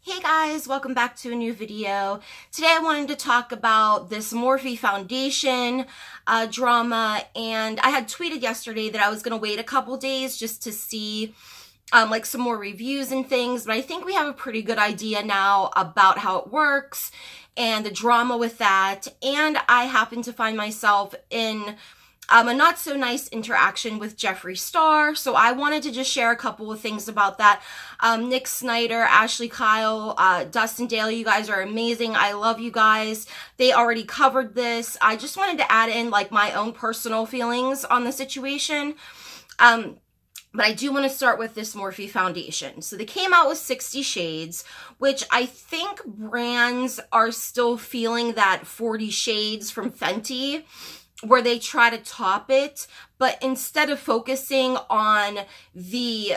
Hey guys, welcome back to a new video. Today I wanted to talk about this Morphe Foundation drama, and I had tweeted yesterday that I was going to wait a couple days just to see like some more reviews and things, but I think we have a pretty good idea now about how it works and the drama with that, and I happen to find myself in a not so nice interaction with Jeffree Star, so I wanted to just share a couple of things about that. Nick Snyder, Ashley Kyle, Dustin Daly, you guys are amazing. I love you guys. They already covered this. I just wanted to add in like my own personal feelings on the situation. But I do want to start with this Morphe Foundation. So they came out with 60 shades, which I think brands are still feeling that 40 shades from Fenty, where they try to top it, but instead of focusing on the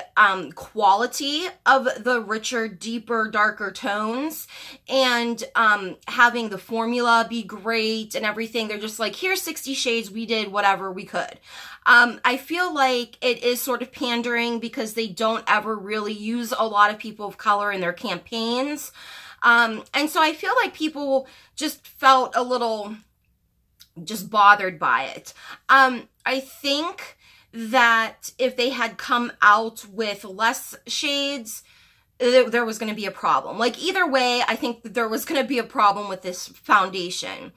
quality of the richer, deeper, darker tones and having the formula be great and everything, they're just like, here's 60 shades, we did whatever we could. I feel like it is sort of pandering because they don't ever really use a lot of people of color in their campaigns. And so I feel like people just felt a little just bothered by it. I think that if they had come out with less shades, there was going to be a problem. Like either way, I think that there was going to be a problem with this foundation.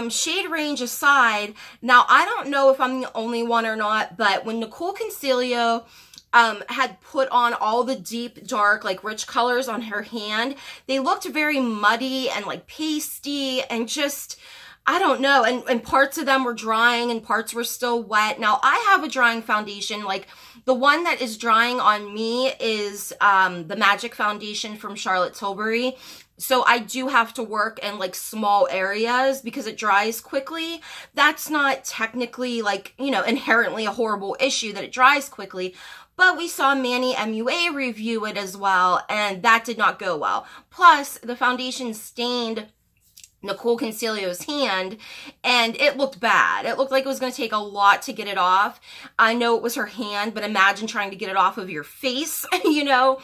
Shade range aside, now I don't know if I'm the only one or not, but when Nicole Concealio had put on all the deep, dark, like rich colors on her hand, they looked very muddy and like pasty and just, I don't know, and parts of them were drying and parts were still wet. Now, I have a drying foundation. Like, the one that is drying on me is the Magic Foundation from Charlotte Tilbury. So I do have to work in, like, small areas because it dries quickly. That's not technically, like, you know, inherently a horrible issue that it dries quickly. But we saw Manny MUA review it as well, and that did not go well. Plus, the foundation stained Nicole Concealio's hand, and it looked bad. It looked like it was going to take a lot to get it off. I know it was her hand, but imagine trying to get it off of your face, you know?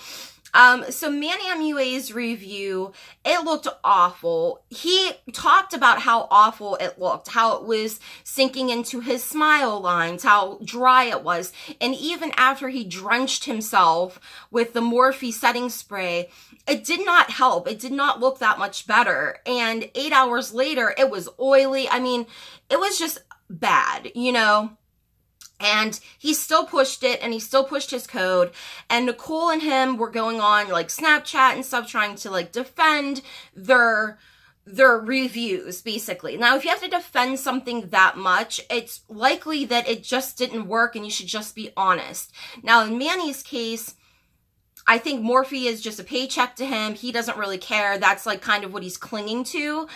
So Manny MUA's review, it looked awful. He talked about how awful it looked, how it was sinking into his smile lines, how dry it was. And even after he drenched himself with the Morphe setting spray, it did not help. It did not look that much better. And 8 hours later, it was oily. I mean, it was just bad, you know? And he still pushed it, and he still pushed his code, and Nicole and him were going on like Snapchat and stuff, trying to like defend their reviews, basically. Now, if you have to defend something that much, it's likely that it just didn't work, and you should just be honest. Now, in Manny's case, I think Morphe is just a paycheck to him. He doesn't really care. That's like kind of what he's clinging to.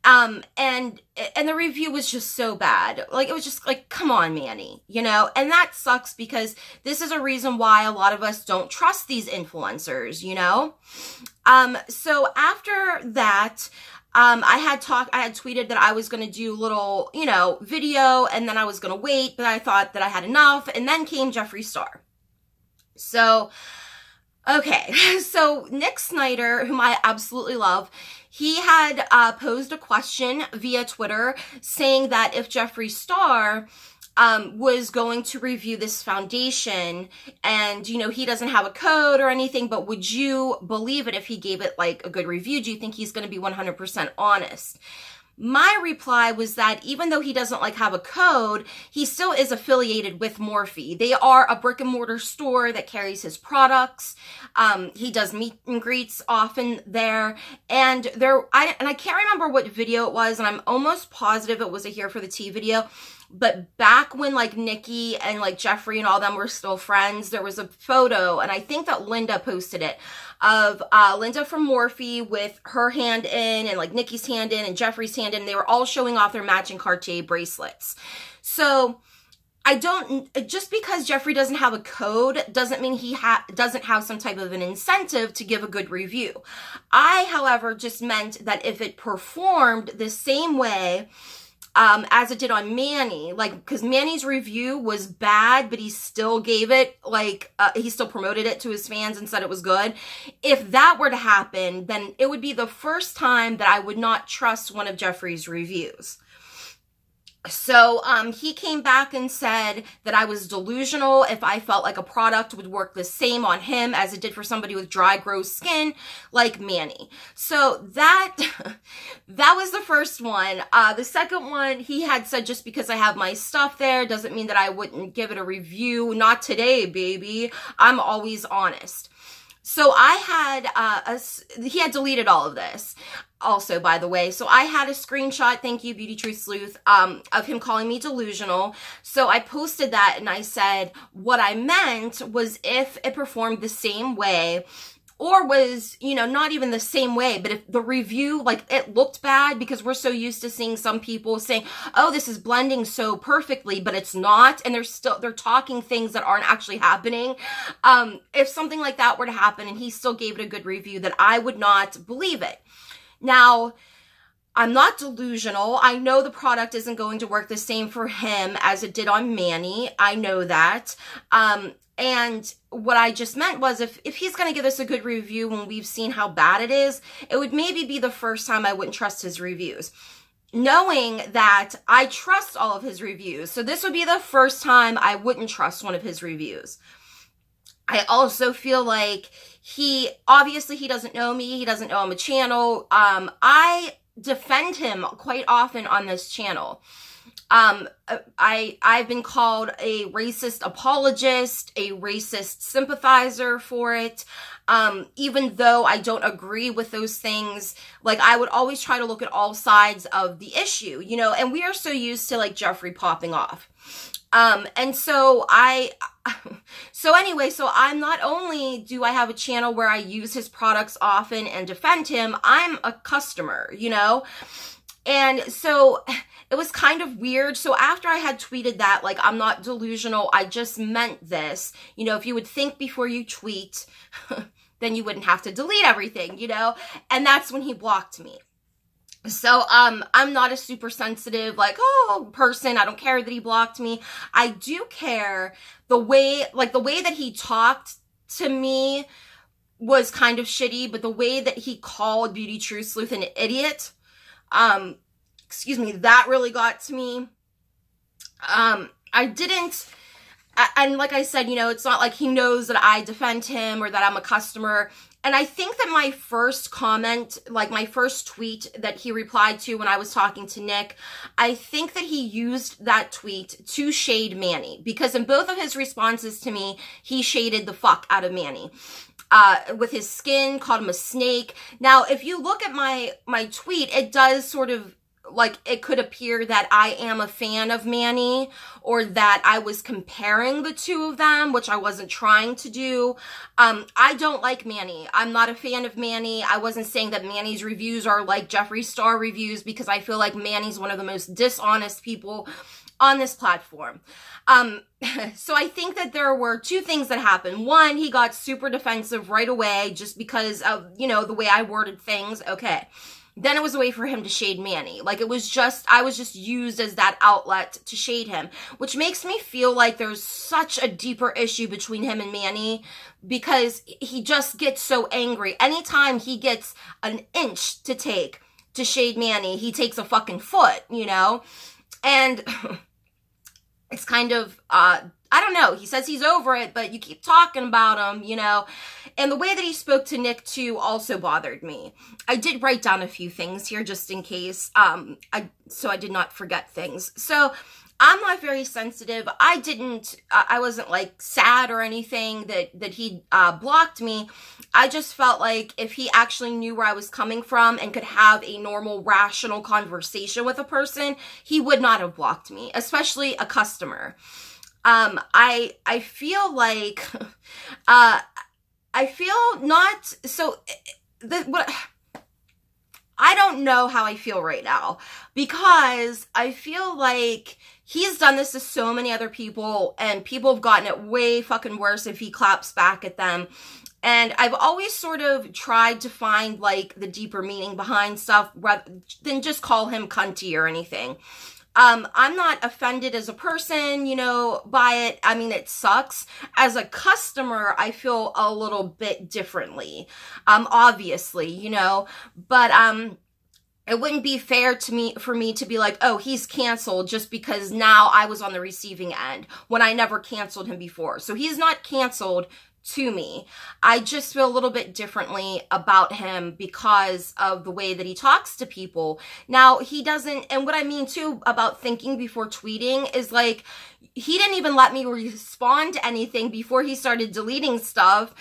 And the review was just so bad. Like, it was just like, come on, Manny, you know? And that sucks because this is a reason why a lot of us don't trust these influencers, you know? So after that, I had tweeted that I was going to do a little, you know, video, and then I was going to wait, but I thought that I had enough, and then came Jeffree Star. So, okay, so Nick Snyder, whom I absolutely love, he had posed a question via Twitter saying that if Jeffree Star was going to review this foundation, and, you know, he doesn't have a code or anything, but would you believe it if he gave it, like, a good review? Do you think he's going to be 100% honest? My reply was that even though he doesn't like have a code, he still is affiliated with Morphe. They are a brick and mortar store that carries his products. He does meet and greets often there. And I can't remember what video it was, and I'm almost positive it was a Here for the Tea video. But back when like Nikki and like Jeffree and all them were still friends, there was a photo, and I think that Linda posted it, of Linda from Morphe with her hand in, and like Nikki's hand in, and Jeffree's hand in. They were all showing off their matching Cartier bracelets. So just because Jeffree doesn't have a code doesn't mean he doesn't have some type of an incentive to give a good review. I, however, just meant that if it performed the same way as it did on Manny, like, because Manny's review was bad, but he still gave it, like, he still promoted it to his fans and said it was good. If that were to happen, then it would be the first time that I would not trust one of Jeffree's reviews. So, he came back and said that I was delusional if I felt like a product would work the same on him as it did for somebody with dry, gross skin like Manny. So that was the first one. The second one, he had said just because I have my stuff there doesn't mean that I wouldn't give it a review. Not today, baby. I'm always honest. So I had, he had deleted all of this also, by the way. So I had a screenshot, thank you, Beauty Truth Sleuth, of him calling me delusional. So I posted that and I said, what I meant was if it performed the same way, or was, you know, not even the same way, but if the review, like, it looked bad, because we're so used to seeing some people saying, oh, this is blending so perfectly, but it's not, and they're talking things that aren't actually happening. If something like that were to happen and he still gave it a good review, then I would not believe it. Now, I'm not delusional. I know the product isn't going to work the same for him as it did on Manny. I know that. And what I just meant was if he's going to give us a good review when we've seen how bad it is, it would maybe be the first time I wouldn't trust his reviews. Knowing that I trust all of his reviews. So this would be the first time I wouldn't trust one of his reviews. I also feel like obviously he doesn't know me. He doesn't know I'm a channel. I defend him quite often on this channel. I've been called a racist apologist, a racist sympathizer for it. Even though I don't agree with those things, like, I would always try to look at all sides of the issue, you know, and we are so used to, like, Jeffree popping off. And so anyway, so I'm not only do I have a channel where I use his products often and defend him, I'm a customer, you know? And so it was kind of weird. So after I had tweeted that, like, I'm not delusional, I just meant this, you know, if you would think before you tweet, then you wouldn't have to delete everything, you know? And that's when he blocked me. So, I'm not a super sensitive, like, oh, person. I don't care that he blocked me. I do care the way that he talked to me was kind of shitty, but the way that he called Beauty Truth Sleuth an idiot, excuse me, that really got to me. I didn't, and like I said, you know, it's not like he knows that I defend him or that I'm a customer. And I think that my first comment, like my first tweet that he replied to when I was talking to Nick, I think that he used that tweet to shade Manny, because in both of his responses to me, he shaded the fuck out of Manny. With his skin, called him a snake. Now, if you look at my tweet, it does sort of, like, it could appear that I am a fan of Manny, or that I was comparing the two of them, which I wasn't trying to do. I don't like Manny. I'm not a fan of Manny. I wasn't saying that Manny's reviews are like Jeffree Star reviews, because I feel like Manny's one of the most dishonest people on this platform. So I think that there were two things that happened. One, he got super defensive right away just because of, you know, the way I worded things. Okay. Then it was a way for him to shade Manny. Like, it was just, I was just used as that outlet to shade him, which makes me feel like there's such a deeper issue between him and Manny, because he just gets so angry. Anytime he gets an inch to take to shade Manny, he takes a fucking foot, you know? And it's kind of, I don't know. He says he's over it, but you keep talking about him, you know? And the way that he spoke to Nick, too, also bothered me. I did write down a few things here just in case, so I did not forget things. So, I'm not very sensitive. I wasn't, like, sad or anything that he blocked me. I just felt like if he actually knew where I was coming from and could have a normal, rational conversation with a person, he would not have blocked me, especially a customer. I feel like, I feel not, so, I don't know how I feel right now, because I feel like he's done this to so many other people, and people have gotten it way fucking worse if he claps back at them. And I've always sort of tried to find, like, the deeper meaning behind stuff rather than just call him cunty or anything. I'm not offended as a person, you know, by it. I mean, it sucks. As a customer, I feel a little bit differently, obviously, you know, but, it wouldn't be fair to me for me to be like, oh, he's canceled just because now I was on the receiving end when I never canceled him before. So he's not canceled to me. I just feel a little bit differently about him because of the way that he talks to people. Now, he doesn't, and what I mean too about thinking before tweeting is like, he didn't even let me respond to anything before he started deleting stuff.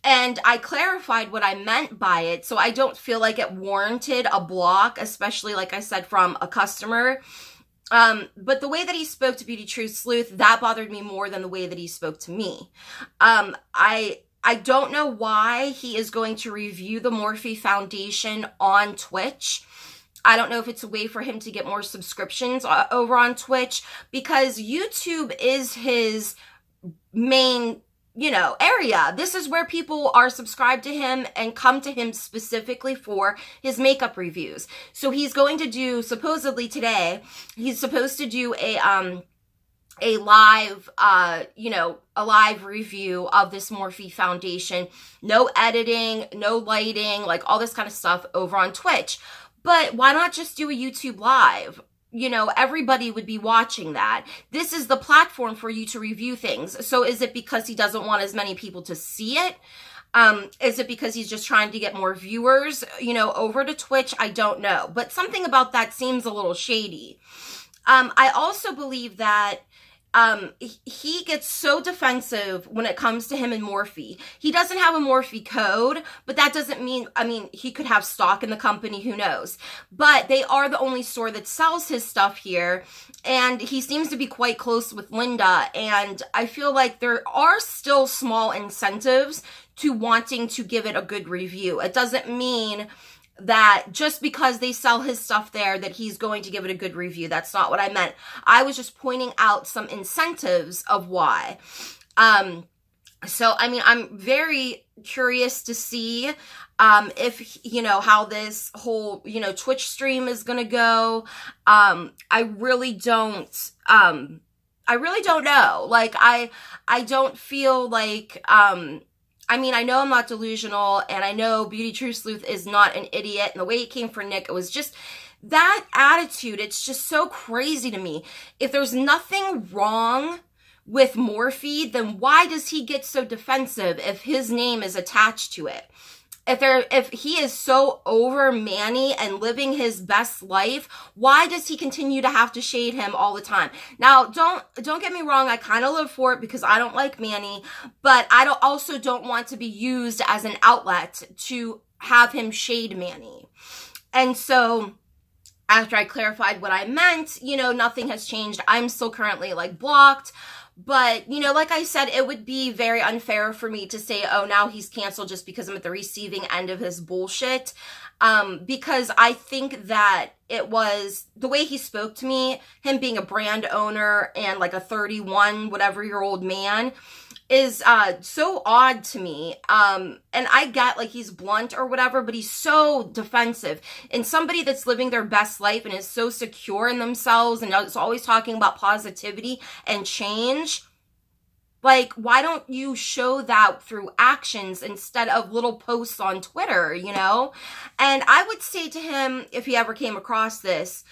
And I clarified what I meant by it, so I don't feel like it warranted a block, especially, like I said, from a customer. But the way that he spoke to Beauty Truth Sleuth, that bothered me more than the way that he spoke to me. I don't know why he is going to review the Morphe Foundation on Twitch. I don't know if it's a way for him to get more subscriptions over on Twitch, because YouTube is his main, you know, area. This is where people are subscribed to him and come to him specifically for his makeup reviews. So he's going to do, supposedly today, he's supposed to do a live, you know, a live review of this Morphe Foundation. No editing, no lighting, like all this kind of stuff over on Twitch. But why not just do a YouTube live? You know, everybody would be watching that. This is the platform for you to review things. So is it because he doesn't want as many people to see it? Is it because he's just trying to get more viewers, you know, over to Twitch? I don't know. But something about that seems a little shady. I also believe that he gets so defensive when it comes to him and Morphe. He doesn't have a Morphe code, but that doesn't mean, I mean, he could have stock in the company, who knows. But they are the only store that sells his stuff here, and he seems to be quite close with Linda, and I feel like there are still small incentives to wanting to give it a good review. It doesn't mean that just because they sell his stuff there that he's going to give it a good review. That's not what I meant. I was just pointing out some incentives of why. So, I mean, I'm very curious to see if, you know, how this whole, you know, Twitch stream is going to go. I really don't know. Like, I don't feel like, I mean, I know I'm not delusional, and I know Beauty Truth Sleuth is not an idiot, and the way it came for Nick, it was just that attitude. It's just so crazy to me. If there's nothing wrong with Morphe, then why does he get so defensive if his name is attached to it? If he is so over Manny and living his best life, why does he continue to have to shade him all the time? Now, don't get me wrong. I kind of live for it because I don't like Manny, but I also don't want to be used as an outlet to have him shade Manny. And so, after I clarified what I meant, you know, nothing has changed. I'm still currently, like, blocked. But, you know, like I said, it would be very unfair for me to say, oh, now he's canceled just because I'm at the receiving end of his bullshit. Because I think that it was the way he spoke to me, him being a brand owner and like a 31 whatever year old man, is so odd to me. And I get like he's blunt or whatever, but he's so defensive. And somebody that's living their best life and is so secure in themselves and is always talking about positivity and change, like, why don't you show that through actions instead of little posts on Twitter, you know? And I would say to him, if he ever came across this,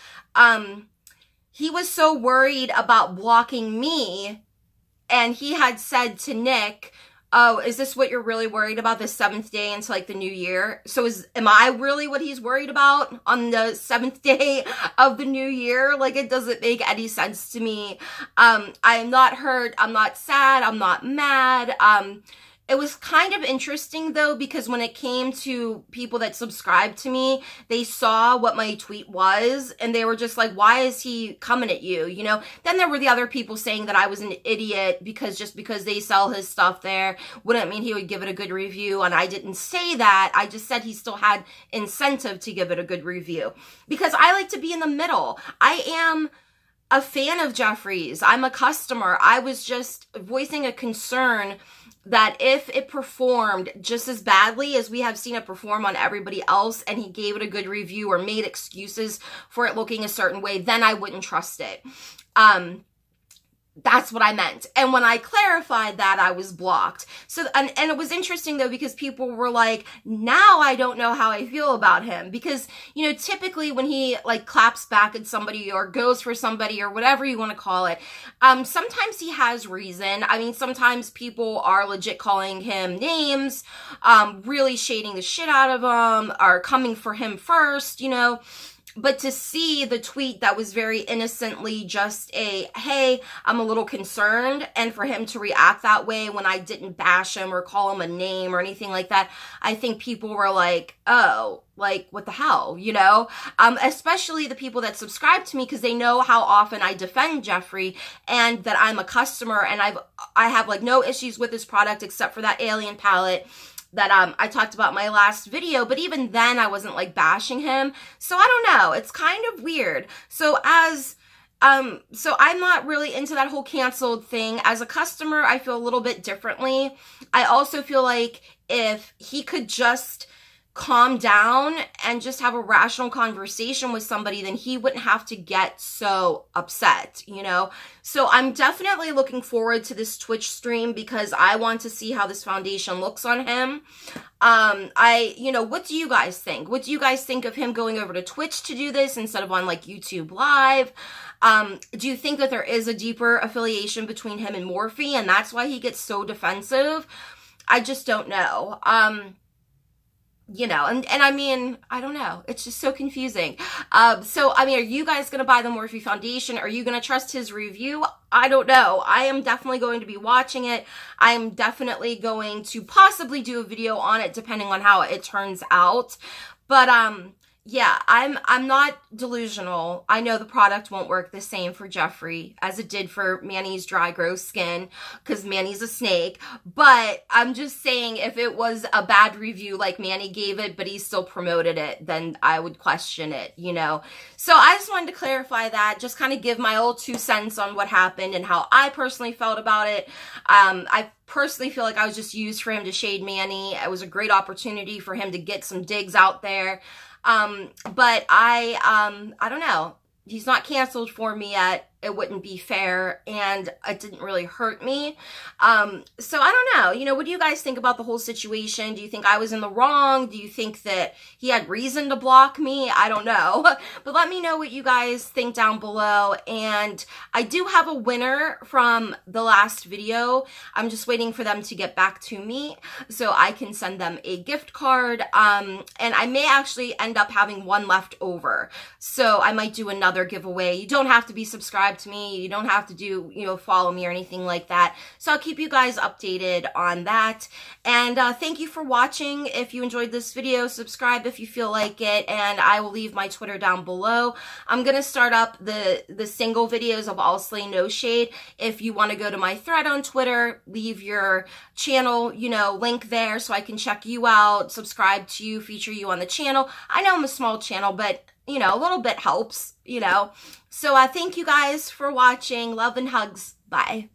he was so worried about blocking me. And he had said to Nick, oh, is this what you're really worried about, the 7th day into like the new year? So am I really what he's worried about on the 7th day of the new year? Like, it doesn't make any sense to me. I am not hurt. I'm not sad. I'm not mad. It was kind of interesting, though, because when it came to people that subscribed to me, they saw what my tweet was, and they were just like, why is he coming at you, you know? Then there were the other people saying that I was an idiot because just because they sell his stuff there wouldn't mean he would give it a good review, and I didn't say that. I just said he still had incentive to give it a good review because I like to be in the middle. I am a fan of Jeffree's. I'm a customer. I was just voicing a concern that if it performed just as badly as we have seen it perform on everybody else, and he gave it a good review or made excuses for it looking a certain way, then I wouldn't trust it. That's what I meant. And when I clarified that, I was blocked. So, and it was interesting though, because people were like, now I don't know how I feel about him. Because, you know, typically when he like claps back at somebody or goes for somebody or whatever you want to call it, sometimes he has reason. I mean, sometimes people are legit calling him names, really shading the shit out of him, or coming for him first, you know. But to see the tweet that was very innocently just a, hey, I'm a little concerned, and for him to react that way when I didn't bash him or call him a name or anything like that, I think people were like, oh, like, what the hell, you know? Especially the people that subscribe to me, because they know how often I defend Jeffree and that I'm a customer, and I have like no issues with this product except for that alien palette that I talked about in my last video, but even then I wasn't like bashing him. So I don't know, it's kind of weird. So so I'm not really into that whole canceled thing. As a customer, I feel a little bit differently. I also feel like if he could just calm down and just have a rational conversation with somebody, then he wouldn't have to get so upset, you know? So I'm definitely looking forward to this Twitch stream because I want to see how this foundation looks on him. You know, what do you guys think? What do you guys think of him going over to Twitch to do this instead of on like YouTube Live? Do you think that there is a deeper affiliation between him and Morphe and that's why he gets so defensive? I just don't know. You know, and I mean, I don't know. It's just so confusing. So, I mean, are you guys going to buy the Morphe Foundation? Are you going to trust his review? I don't know. I am definitely going to be watching it. I'm definitely going to possibly do a video on it depending on how it turns out. But, yeah, I'm not delusional. I know the product won't work the same for Jeffree as it did for Manny's dry, gross skin, because Manny's a snake. But I'm just saying, if it was a bad review like Manny gave it, but he still promoted it, then I would question it, you know. So I just wanted to clarify that, just kind of give my old 2 cents on what happened and how I personally felt about it. I personally feel like I was just used for him to shade Manny. It was a great opportunity for him to get some digs out there. But I don't know. He's not canceled for me yet. It wouldn't be fair, and it didn't really hurt me. So I don't know. You know, what do you guys think about the whole situation? Do you think I was in the wrong? Do you think that he had reason to block me? I don't know. But let me know what you guys think down below. And I do have a winner from the last video. I'm just waiting for them to get back to me so I can send them a gift card. And I may actually end up having one left over. So I might do another giveaway. You don't have to be subscribed to me. You don't have to do, you know, follow me or anything like that. So I'll keep you guys updated on that. And thank you for watching. If you enjoyed this video, subscribe if you feel like it, and I will leave my Twitter down below. I'm going to start up the single videos of All Slay No Shade. If you want to go to my thread on Twitter, leave your channel, you know, link there so I can check you out, subscribe to you, feature you on the channel. I know I'm a small channel, but you know, a little bit helps, you know. So thank you guys for watching. Love and hugs. Bye.